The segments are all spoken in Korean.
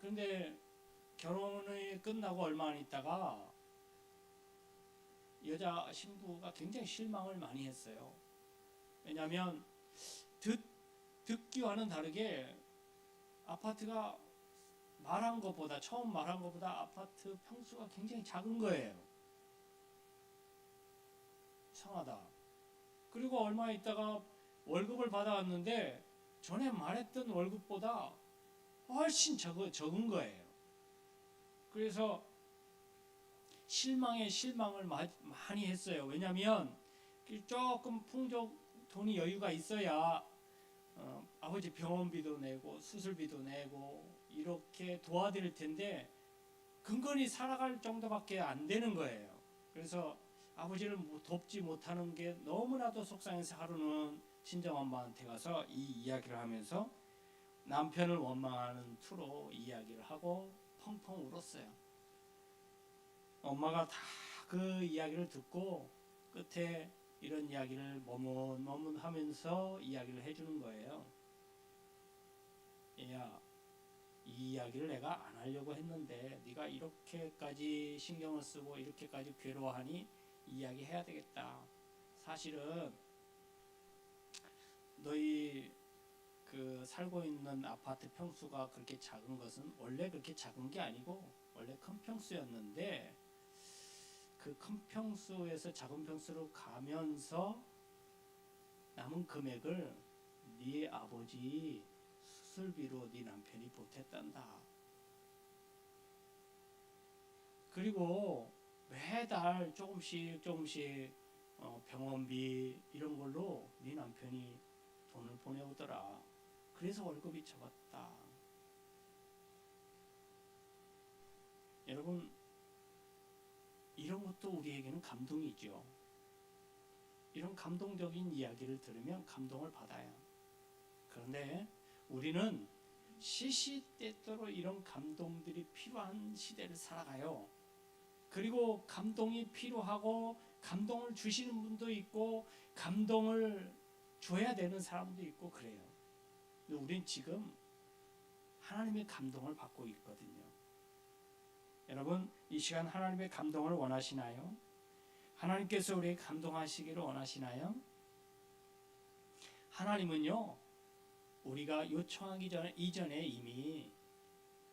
그런데 결혼이 끝나고 얼마 안 있다가 여자 신부가 굉장히 실망을 많이 했어요. 왜냐하면 듣기와는 다르게 아파트가 처음 말한 것보다 아파트 평수가 굉장히 작은 거예요. 이상하다. 그리고 얼마 있다가 월급을 받아왔는데 전에 말했던 월급보다 훨씬 적은 거예요. 그래서 실망을 많이 했어요. 왜냐하면 조금 돈이 여유가 있어야 아버지 병원비도 내고 수술비도 내고 이렇게 도와드릴 텐데 근근히 살아갈 정도밖에 안 되는 거예요. 그래서 아버지를 돕지 못하는 게 너무나도 속상해서 하루는 친정엄마한테 가서 이 이야기를 하면서 남편을 원망하는 투로 이야기를 하고 펑펑 울었어요. 엄마가 다 그 이야기를 듣고 끝에 이런 이야기를 머뭇머뭇하면서 이야기를 해주는 거예요. 얘야, 이 이야기를 내가 안 하려고 했는데 네가 이렇게까지 신경을 쓰고 이렇게까지 괴로워하니 이야기 해야 되겠다. 사실은 너희 살고 있는 아파트 평수가 그렇게 작은 것은 원래 그렇게 작은 게 아니고 원래 큰 평수였는데 그 큰 평수에서 작은 평수로 가면서 남은 금액을 네 아버지 수술비로 네 남편이 보탰단다. 그리고 매달 조금씩 병원비 이런 걸로 네 남편이 돈을 보내오더라. 그래서 월급이 적었다. 여러분, 이런 것도 우리에게는 감동이죠. 이런 감동적인 이야기를 들으면 감동을 받아요. 그런데 우리는 시시때때로 이런 감동들이 필요한 시대를 살아가요. 그리고 감동이 필요하고 감동을 주시는 분도 있고 감동을 줘야 되는 사람도 있고 그래요. 근데 우린 지금 하나님의 감동을 받고 있거든요. 여러분, 이 시간 하나님의 감동을 원하시나요? 하나님께서 우리에게 감동하시기를 원하시나요? 하나님은요, 우리가 요청하기 이전에 이미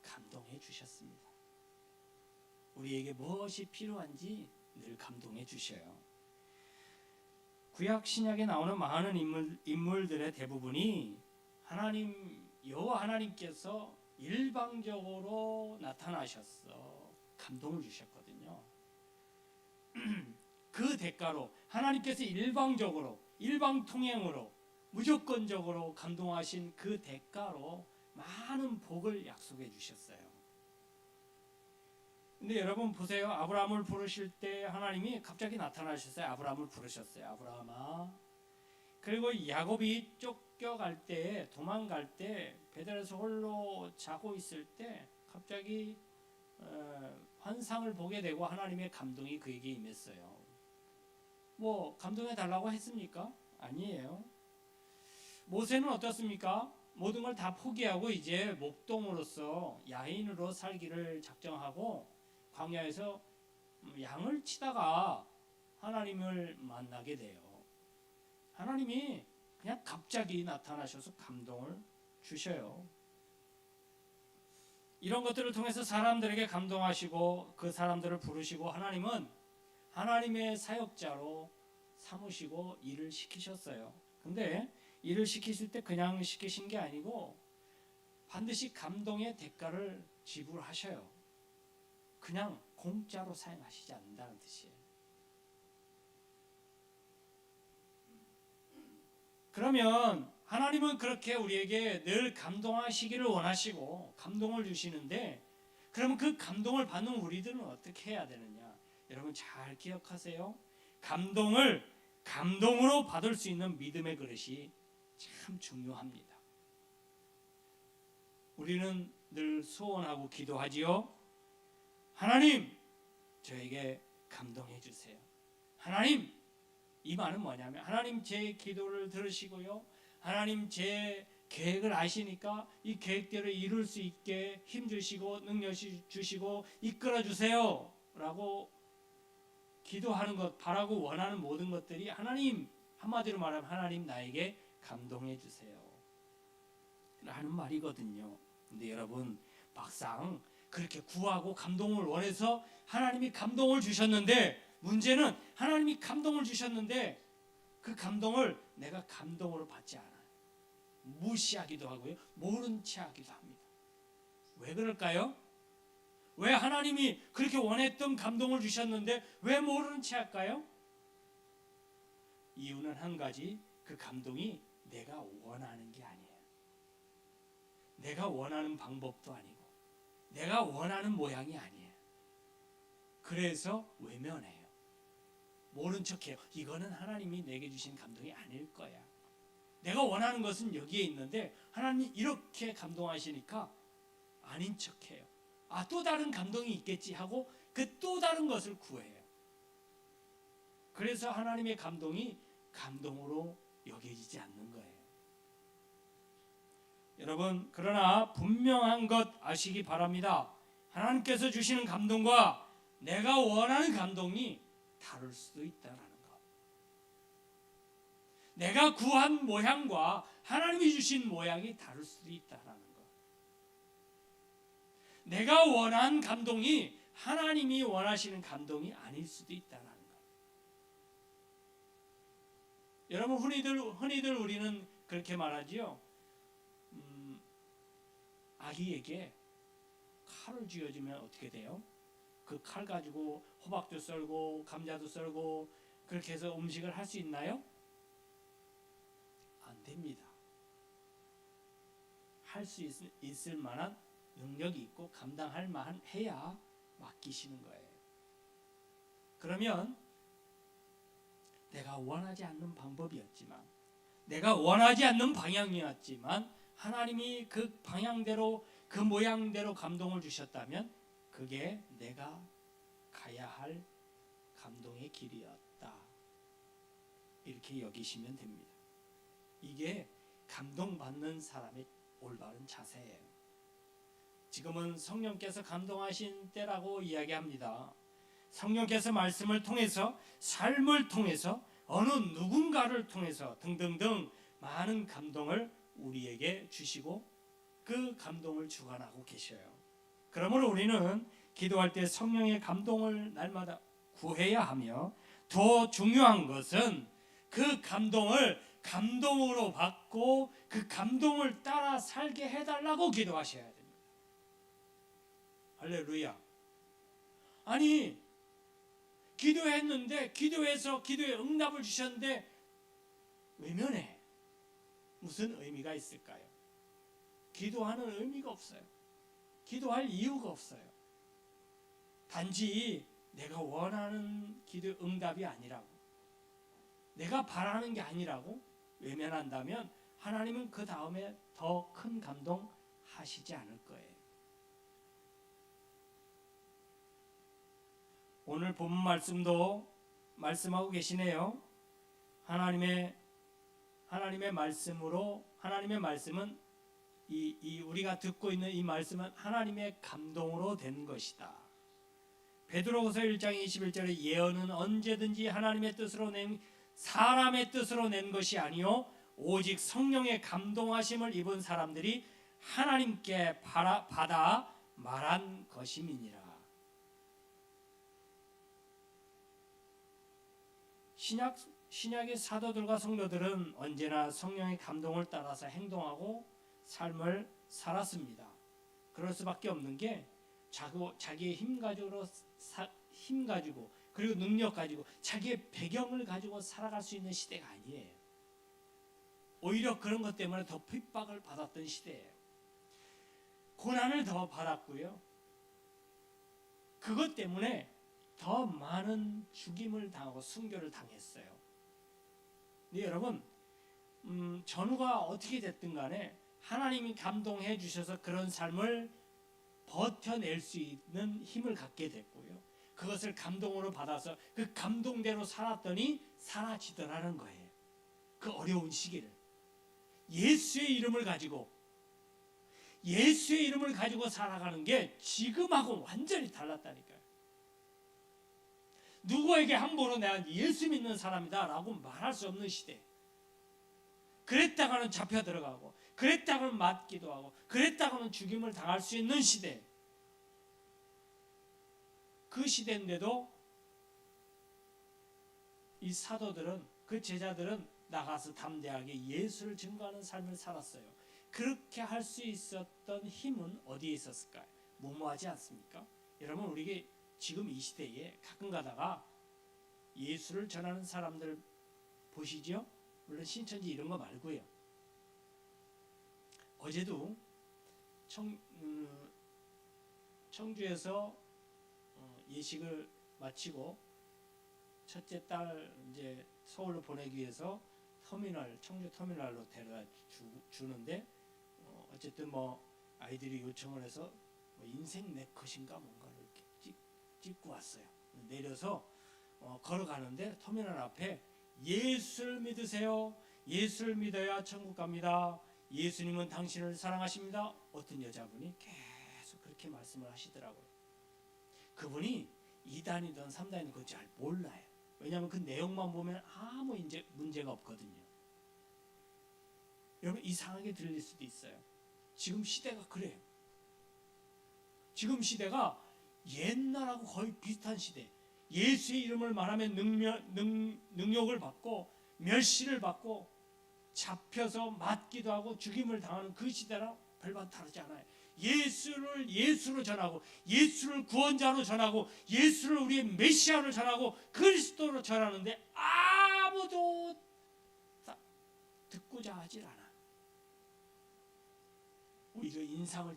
감동해 주셨습니다. 우리에게 무엇이 필요한지 늘 감동해 주셔요. 구약 신약에 나오는 많은 인물들의 대부분이 여호와 하나님께서 일방적으로 나타나셔서 감동을 주셨거든요. 그 대가로 하나님께서 일방통행으로 무조건적으로 감동하신 그 대가로 많은 복을 약속해 주셨어요. 근데 여러분 보세요. 아브라함을 부르실 때 하나님이 갑자기 나타나셨어요. 아브라함을 부르셨어요. 아브라함아. 그리고 야곱이 쫓겨갈 때, 도망갈 때, 베델에서 홀로 자고 있을 때 갑자기 환상을 보게 되고 하나님의 감동이 그에게 임했어요. 감동해 달라고 했습니까? 아니에요. 모세는 어떻습니까? 모든 걸 다 포기하고 이제 목동으로서 야인으로 살기를 작정하고 광야에서 양을 치다가 하나님을 만나게 돼요. 하나님이 그냥 갑자기 나타나셔서 감동을 주셔요. 이런 것들을 통해서 사람들에게 감동하시고 그 사람들을 부르시고 하나님은 하나님의 사역자로 삼으시고 일을 시키셨어요. 근데 일을 시키실 때 그냥 시키신 게 아니고 반드시 감동의 대가를 지불하셔요. 그냥 공짜로 사용하시지 않는다는 뜻이에요. 그러면 하나님은 그렇게 우리에게 늘 감동하시기를 원하시고 감동을 주시는데 그러면 그 감동을 받는 우리들은 어떻게 해야 되느냐? 여러분 잘 기억하세요. 감동을 감동으로 받을 수 있는 믿음의 그릇이 참 중요합니다. 우리는 늘 소원하고 기도하지요. 하나님, 저에게 감동해 주세요. 하나님, 이 말은 뭐냐면 하나님 제 기도를 들으시고요. 하나님 제 계획을 아시니까 이 계획대로 이룰 수 있게 힘 주시고 능력 주시고 이끌어 주세요 라고 기도하는 것, 바라고 원하는 모든 것들이 하나님, 한마디로 말하면 하나님 나에게 감동해 주세요 라는 말이거든요. 근데 여러분, 막상 그렇게 구하고 감동을 원해서 하나님이 감동을 주셨는데, 문제는 하나님이 감동을 주셨는데 그 감동을 내가 감동으로 받지 않아요. 무시하기도 하고요, 모른 채 하기도 합니다. 왜 그럴까요? 왜 하나님이 그렇게 원했던 감동을 주셨는데 왜 모르는 채 할까요? 이유는 한 가지, 그 감동이 내가 원하는 게 아니에요. 내가 원하는 방법도 아니고 내가 원하는 모양이 아니에요. 그래서 외면해요. 모른 척해요. 이거는 하나님이 내게 주신 감동이 아닐 거야. 내가 원하는 것은 여기에 있는데 하나님이 이렇게 감동하시니까 아닌 척해요. 아, 또 다른 감동이 있겠지 하고 그 또 다른 것을 구해요. 그래서 하나님의 감동이 감동으로 여겨지지 않는 거예요. 여러분, 그러나 분명한 것 아시기 바랍니다. 하나님께서 주시는 감동과 내가 원하는 감동이 다를 수도 있다는 것. 내가 구한 모양과 하나님이 주신 모양이 다를 수도 있다는 것. 내가 원한 감동이 하나님이 원하시는 감동이 아닐 수도 있다는 것. 여러분, 흔히들 우리는 그렇게 말하지요. 아기에게 칼을 쥐어주면 어떻게 돼요? 그 칼 가지고 호박도 썰고 감자도 썰고 그렇게 해서 음식을 할 수 있나요? 안 됩니다. 할 수 있을 만한 능력이 있고 감당할 만한 해야 맡기시는 거예요. 그러면 내가 원하지 않는 방법이었지만, 내가 원하지 않는 방향이었지만 하나님이 그 방향대로, 그 모양대로 감동을 주셨다면 그게 내가 가야 할 감동의 길이었다, 이렇게 여기시면 됩니다. 이게 감동받는 사람의 올바른 자세예요. 지금은 성령께서 감동하신 때라고 이야기합니다. 성령께서 말씀을 통해서, 삶을 통해서, 어느 누군가를 통해서 등등등 많은 감동을 우리에게 주시고 그 감동을 주관하고 계셔요. 그러므로 우리는 기도할 때 성령의 감동을 날마다 구해야 하며, 더 중요한 것은 그 감동을 감동으로 받고 그 감동을 따라 살게 해달라고 기도하셔야 됩니다. 할렐루야. 아니, 기도했는데, 기도해서 기도에 응답을 주셨는데 외면해. 무슨 의미가 있을까요? 기도하는 의미가 없어요. 기도할 이유가 없어요. 단지 내가 원하는 기도 응답이 아니라고, 내가 바라는 게 아니라고 외면한다면 하나님은 그 다음에 더 큰 감동 하시지 않을 거예요. 오늘 본 말씀도 말씀하고 계시네요. 하나님의 말씀으로, 하나님의 말씀은 우리가 듣고 있는 이 말씀은 하나님의 감동으로 된 것이다. 베드로후서 1장 21절에 예언은 언제든지 하나님의 뜻으로 사람의 뜻으로 낸 것이 아니요 오직 성령의 감동하심을 입은 사람들이 하나님께 받아 말한 것임이니라. 신약의 사도들과 성도들은 언제나 성령의 감동을 따라서 행동하고 삶을 살았습니다. 그럴 수밖에 없는 게 자기의 힘 가지고 그리고 능력 가지고 자기의 배경을 가지고 살아갈 수 있는 시대가 아니에요. 오히려 그런 것 때문에 더 핍박을 받았던 시대예요. 고난을 더 받았고요. 그것 때문에 더 많은 죽임을 당하고 순교를 당했어요. 근데 여러분, 전후가 어떻게 됐든 간에 하나님이 감동해 주셔서 그런 삶을 버텨낼 수 있는 힘을 갖게 됐고요. 그것을 감동으로 받아서 그 감동대로 살았더니 사라지더라는 거예요. 그 어려운 시기를. 예수의 이름을 가지고 살아가는 게 지금하고 완전히 달랐다니까요. 누구에게 함부로 내가 예수 믿는 사람이다 라고 말할 수 없는 시대. 그랬다가는 잡혀 들어가고, 그랬다가는 맞기도 하고, 그랬다가는 죽임을 당할 수 있는 시대. 그 시대인데도 이 사도들은, 그 제자들은 나가서 담대하게 예수를 증거하는 삶을 살았어요. 그렇게 할 수 있었던 힘은 어디에 있었을까요? 무모하지 않습니까? 여러분, 우리가 지금 이 시대에 가끔 가다가 예수를 전하는 사람들 보시죠? 물론 신천지 이런 거 말고요. 어제도 청주에서 예식을 마치고 첫째 딸 이제 서울로 보내기 위해서 청주 터미널로 데려다 주는데 어쨌든 아이들이 요청을 해서 인생 네컷인가 뭔가를 이렇게 찍고 왔어요. 내려서 걸어가는데 터미널 앞에 예수를 믿으세요. 예수를 믿어야 천국 갑니다. 예수님은 당신을 사랑하십니다. 어떤 여자분이 계속 그렇게 말씀을 하시더라고요. 그분이 2단이든 3단이든 그거 잘 몰라요. 왜냐하면 그 내용만 보면 아무 이제 문제가 없거든요. 여러분, 이상하게 들릴 수도 있어요. 지금 시대가 그래요. 지금 시대가 옛날하고 거의 비슷한 시대. 예수의 이름을 말하면 능력을 받고 멸시를 받고 잡혀서 맞기도 하고 죽임을 당하는 그 시대랑 별반 다르지 않아요. 예수로 전하고, 예수를 구원자로 전하고, 예수를 우리의 메시아로 전하고, 그리스도로 전하는데 아무도 듣고자 하질 않아. 오히려 인상을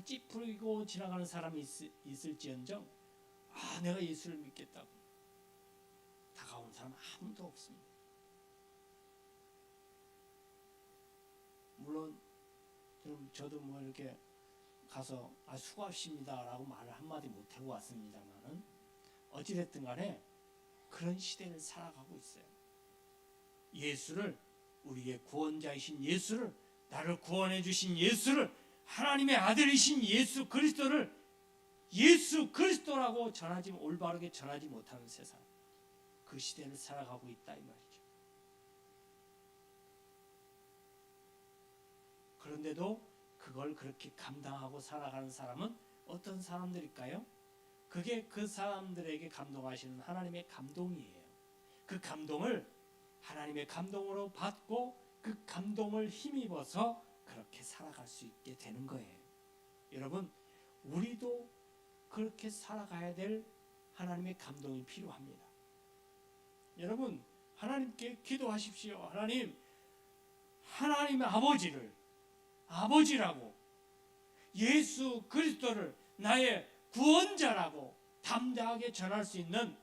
찌푸리고 지나가는 사람이 있을지언정 내가 예수를 믿겠다고 다가오는 사람 아무도 없습니다. 물론 저도 이렇게 가서 수고하십니다 라고 말을 한마디 못하고 왔습니다만은 어찌됐든 간에 그런 시대를 살아가고 있어요. 예수를, 우리의 구원자이신 예수를, 나를 구원해 주신 예수를, 하나님의 아들이신 예수 그리스도를 예수 그리스도라고 올바르게 전하지 못하는 세상, 그 시대를 살아가고 있다 이 말이죠. 그런데도 그걸 그렇게 감당하고 살아가는 사람은 어떤 사람들일까요? 그게 그 사람들에게 감동하시는 하나님의 감동이에요. 그 감동을 하나님의 감동으로 받고 그 감동을 힘입어서 그렇게 살아갈 수 있게 되는 거예요. 여러분, 우리도 그렇게 살아가야 될 하나님의 감동이 필요합니다. 여러분, 하나님께 기도하십시오. 하나님의 아버지라고 예수 그리스도를 나의 구원자라고 담대하게 전할 수 있는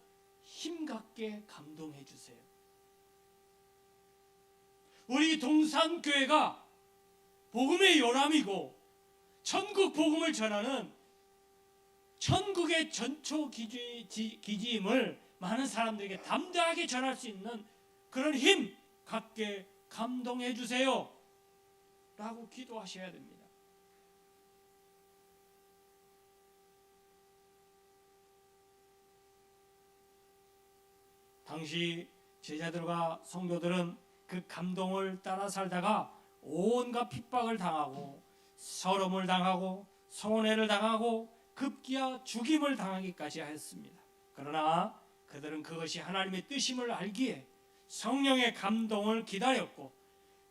힘갖게 감동해 주세요. 우리 동산교회가 복음의 요람이고 천국 복음을 전하는 천국의 전초 기지임을 많은 사람들에게 담대하게 전할 수 있는 그런 힘 갖게 감동해 주세요 라고 기도하셔야 됩니다. 당시 제자들과 성도들은 그 감동을 따라 살다가 온갖 핍박을 당하고 서름을 당하고 손해를 당하고 급기야 죽임을 당하기까지 하였습니다. 그러나 그들은 그것이 하나님의 뜻임을 알기에 성령의 감동을 기다렸고,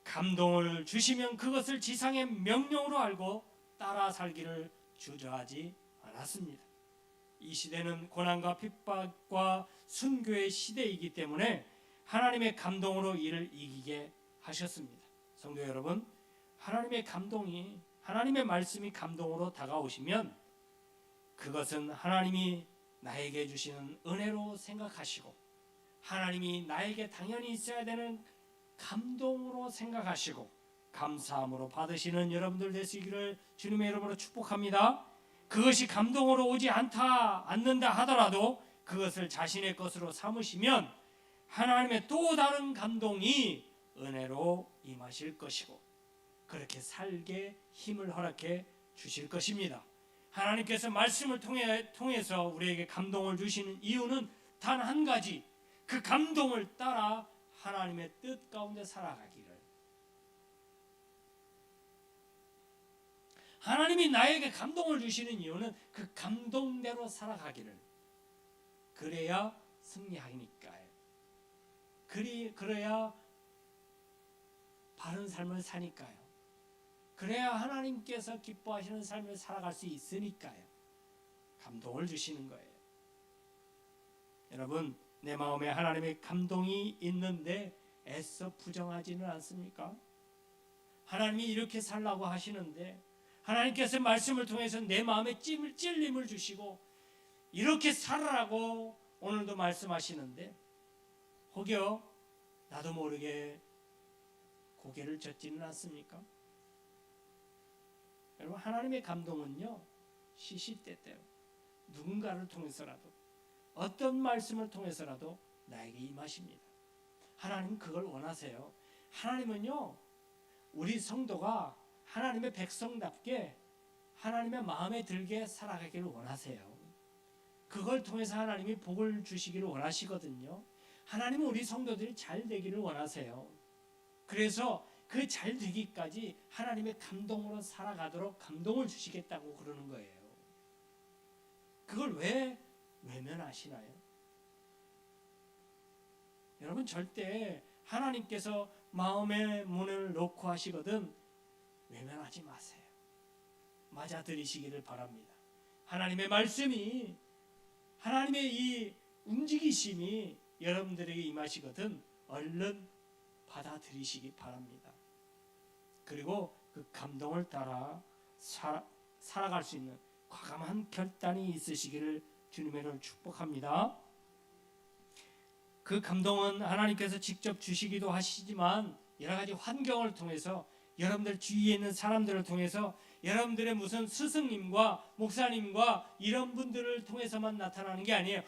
감동을 주시면 그것을 지상의 명령으로 알고 따라 살기를 주저하지 않았습니다. 이 시대는 고난과 핍박과 순교의 시대이기 때문에 하나님의 감동으로 이를 이기게 하셨습니다. 성도 여러분, 하나님의 말씀이 감동으로 다가오시면 그것은 하나님이 나에게 주시는 은혜로 생각하시고, 하나님이 나에게 당연히 있어야 되는 감동으로 생각하시고 감사함으로 받으시는 여러분들 되시기를 주님의 이름으로 축복합니다. 그것이 감동으로 오지 않는다 하더라도 그것을 자신의 것으로 삼으시면 하나님의 또 다른 감동이 은혜로 임하실 것이고 그렇게 살게 힘을 허락해 주실 것입니다. 하나님께서 말씀을 통해서 우리에게 감동을 주시는 이유는 단 한 가지, 그 감동을 따라 하나님의 뜻 가운데 살아가기를. 하나님이 나에게 감동을 주시는 이유는 그 감동대로 살아가기를. 그래야 승리하니까요. 그래야 바른 삶을 사니까요. 그래야 하나님께서 기뻐하시는 삶을 살아갈 수 있으니까요. 감동을 주시는 거예요. 여러분, 내 마음에 하나님의 감동이 있는데 애써 부정하지는 않습니까? 하나님이 이렇게 살라고 하시는데 하나님께서 말씀을 통해서 내 마음에 찔림을 주시고 이렇게 살아라고 오늘도 말씀하시는데 혹여 나도 모르게 고개를 젓지는 않습니까? 여러분, 하나님의 감동은요 시시때때로 누군가를 통해서라도 어떤 말씀을 통해서라도 나에게 임하십니다. 하나님은 그걸 원하세요. 하나님은요 우리 성도가 하나님의 백성답게 하나님의 마음에 들게 살아가기를 원하세요. 그걸 통해서 하나님이 복을 주시기를 원하시거든요. 하나님은 우리 성도들이 잘 되기를 원하세요. 그래서 그 잘 되기까지 하나님의 감동으로 살아가도록 감동을 주시겠다고 그러는 거예요. 그걸 왜 외면하시나요? 여러분, 절대 하나님께서 마음의 문을 놓고 하시거든 외면하지 마세요. 맞아들이시기를 바랍니다. 하나님의 말씀이, 하나님의 이 움직이심이 여러분들에게 임하시거든 얼른 받아들이시기 바랍니다. 그리고 그 감동을 따라 살아갈 수 있는 과감한 결단이 있으시기를 주님의 이름으로 축복합니다. 그 감동은 하나님께서 직접 주시기도 하시지만 여러 가지 환경을 통해서 여러분들 주위에 있는 사람들을 통해서 여러분들의 무슨 스승님과 목사님과 이런 분들을 통해서만 나타나는 게 아니에요.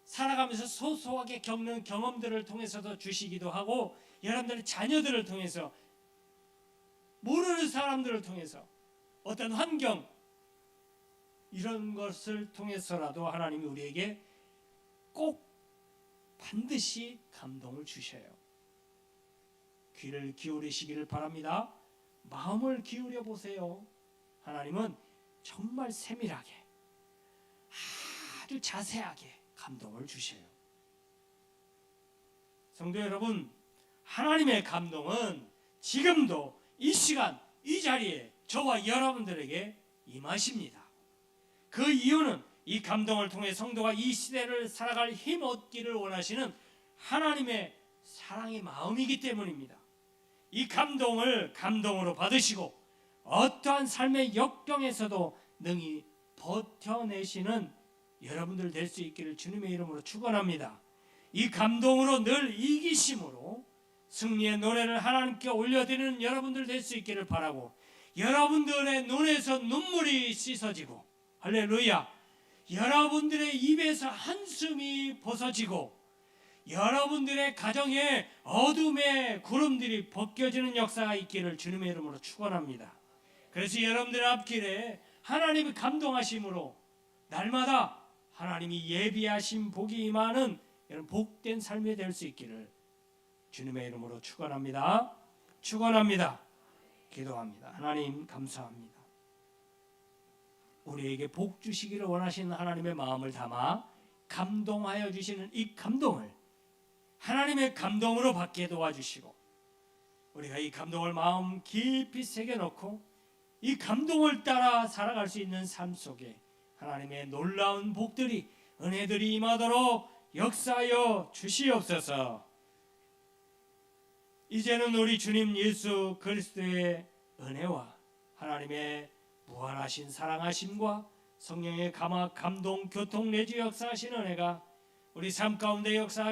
살아가면서 소소하게 겪는 경험들을 통해서도 주시기도 하고 여러분들의 자녀들을 통해서 모르는 사람들을 통해서 어떤 환경 이런 것을 통해서라도 하나님이 우리에게 꼭 반드시 감동을 주셔요. 귀를 기울이시기를 바랍니다. 마음을 기울여 보세요. 하나님은 정말 세밀하게 아주 자세하게 감동을 주셔요. 성도 여러분, 하나님의 감동은 지금도 이 시간 이 자리에 저와 여러분들에게 임하십니다. 그 이유는 이 감동을 통해 성도가 이 시대를 살아갈 힘 얻기를 원하시는 하나님의 사랑의 마음이기 때문입니다. 이 감동을 감동으로 받으시고 어떠한 삶의 역경에서도 능히 버텨내시는 여러분들 될 수 있기를 주님의 이름으로 축원합니다. 이 감동으로 늘 이기심으로 승리의 노래를 하나님께 올려드리는 여러분들 될 수 있기를 바라고 여러분들의 눈에서 눈물이 씻어지고 할렐루야, 여러분들의 입에서 한숨이 벗어지고 여러분들의 가정에 어둠의 구름들이 벗겨지는 역사가 있기를 주님의 이름으로 축원합니다. 그래서 여러분들의 앞길에 하나님의 감동하심으로 날마다 하나님이 예비하신 복이 임하는 이런 복된 삶이 될 수 있기를 주님의 이름으로 축원합니다. 축원합니다. 기도합니다. 하나님 감사합니다. 우리에게 복 주시기를 원하시는 하나님의 마음을 담아 감동하여 주시는 이 감동을 하나님의 감동으로 받게 도와주시고 우리가 이 감동을 마음 깊이 새겨놓고 이 감동을 따라 살아갈 수 있는 삶 속에 하나님의 놀라운 복들이 은혜들이 임하도록 역사하여 주시옵소서. 이제는 우리 주님 예수 그리스도의 은혜와 하나님의 무한하신 사랑하심과 성령의 감화 감동 교통 내주 역사하신 은혜가 우리 삶 가운데 역사